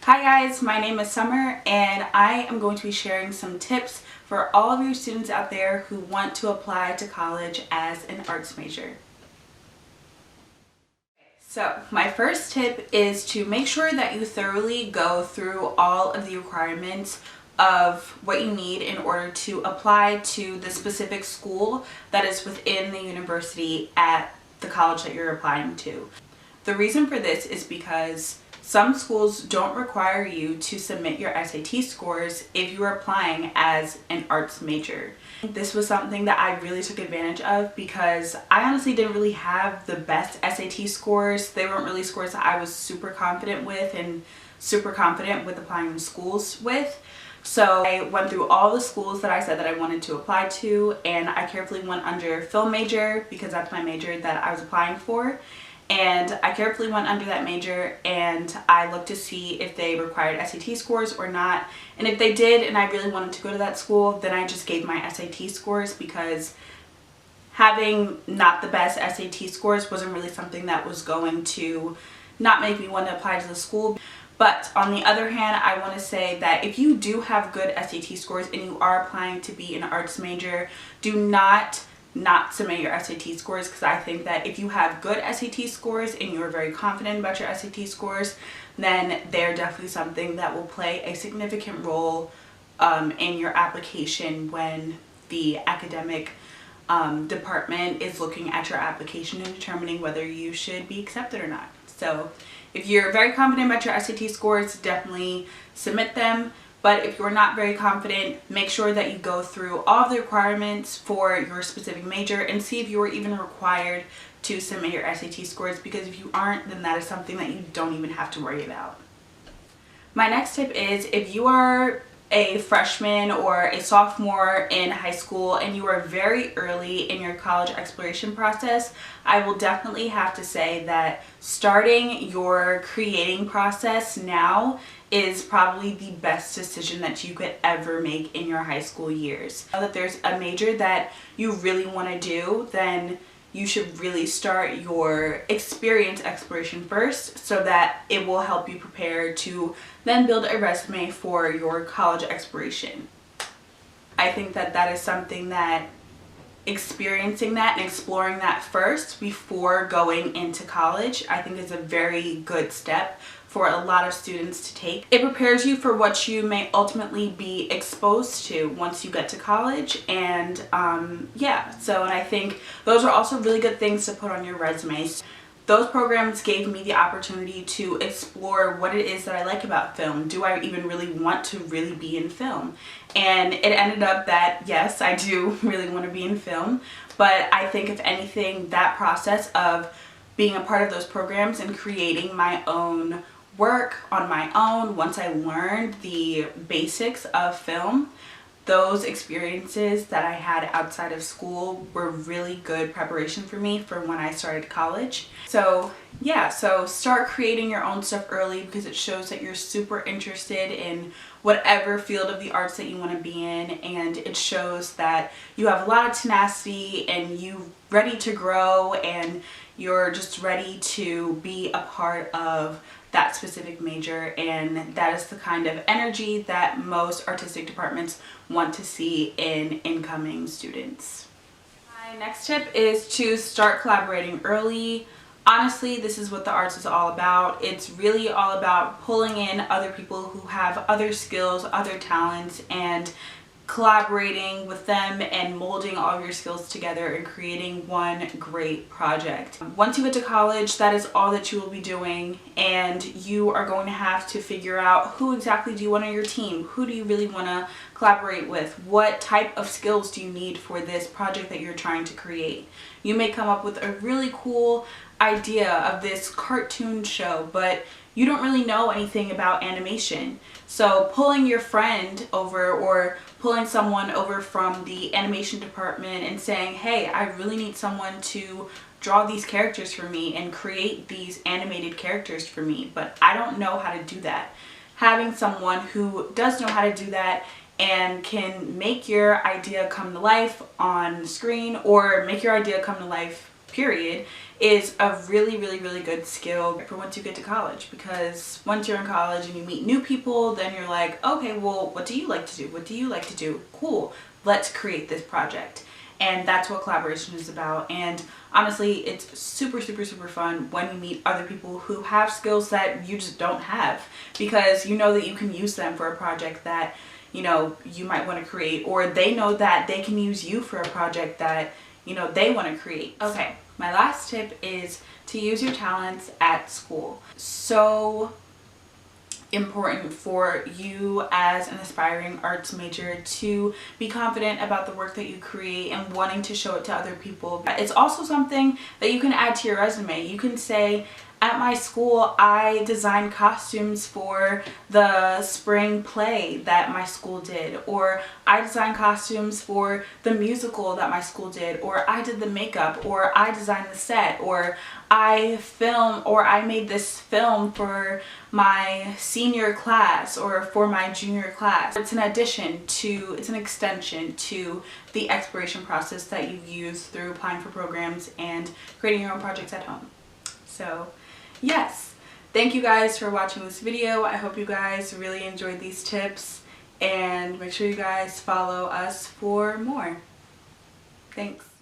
Hi guys, my name is Summer and I am going to be sharing some tips for all of you students out there who want to apply to college as an arts major. So my first tip is to make sure that you thoroughly go through all of the requirements of what you need in order to apply to the specific school that is within the university at the college that you're applying to. The reason for this is because some schools don't require you to submit your SAT scores if you are applying as an arts major. This was something that I really took advantage of because I honestly didn't really have the best SAT scores. They weren't really scores that I was super confident with and super confident with applying to schools with. So I went through all the schools that I said that I wanted to apply to, and I carefully went under film major because that's my major that I was applying for. And I carefully went under that major and I looked to see if they required SAT scores or not. And if they did and I really wanted to go to that school, then I just gave my SAT scores, because having not the best SAT scores wasn't really something that was going to not make me want to apply to the school. But on the other hand, I want to say that if you do have good SAT scores and you are applying to be an arts major, do not submit your SAT scores, because I think that if you have good SAT scores and you're very confident about your SAT scores, then they're definitely something that will play a significant role in your application when the academic department is looking at your application and determining whether you should be accepted or not. So if you're very confident about your SAT scores, definitely submit them. But if you're not very confident, make sure that you go through all of the requirements for your specific major and see if you are even required to submit your SAT scores, because if you aren't, then that is something that you don't even have to worry about. My next tip is, if you are a freshman or a sophomore in high school and you are very early in your college exploration process, I will definitely have to say that starting your creating process now is probably the best decision that you could ever make in your high school years. Now that there's a major that you really want to do, then you should really start your experience exploration first, so that it will help you prepare to then build a resume for your college exploration. I think that that is something that experiencing that and exploring that first before going into college, I think is a very good step for a lot of students to take. It prepares you for what you may ultimately be exposed to once you get to college, and and I think those are also really good things to put on your resumes. Those programs gave me the opportunity to explore what it is that I like about film. Do I even really want to really be in film? And it ended up that yes, I do really want to be in film, but I think if anything, that process of being a part of those programs and creating my own work on my own, once I learned the basics of film, those experiences that I had outside of school were really good preparation for me for when I started college. So start creating your own stuff early, because it shows that you're super interested in whatever field of the arts that you want to be in, and it shows that you have a lot of tenacity and you're ready to grow and you're just ready to be a part of that specific major, and that is the kind of energy that most artistic departments want to see in incoming students. My next tip is to start collaborating early. Honestly, this is what the arts is all about. It's really all about pulling in other people who have other skills, other talents, and collaborating with them and molding all of your skills together and creating one great project. Once you get to college, that is all that you will be doing, and you are going to have to figure out who exactly do you want on your team, who do you really want to collaborate with, what type of skills do you need for this project that you're trying to create. You may come up with a really cool idea of this cartoon show, but you don't really know anything about animation. So pulling your friend over or pulling someone over from the animation department and saying, hey, I really need someone to draw these characters for me and create these animated characters for me, but I don't know how to do that. Having someone who does know how to do that and can make your idea come to life on screen, or make your idea come to life period is a really, really, really good skill for once you get to college, because once you're in college and you meet new people, then you're like, okay, well, what do you like to do? What do you like to do? Cool, let's create this project. And that's what collaboration is about. And honestly, it's super, super, super fun when you meet other people who have skills that you just don't have, because you know that you can use them for a project that, you know, you might want to create, or they know that they can use you for a project that, you know, they want to create. Okay, my last tip is to use your talents at school. So important for you as an aspiring arts major to be confident about the work that you create and wanting to show it to other people. It's also something that you can add to your resume. You can say, at my school, I designed costumes for the spring play that my school did, or I designed costumes for the musical that my school did, or I did the makeup, or I designed the set, or I made this film for my senior class or for my junior class. It's an extension to the exploration process that you use through applying for programs and creating your own projects at home. So yes, thank you guys for watching this video. I hope you guys really enjoyed these tips, and make sure you guys follow us for more. Thanks.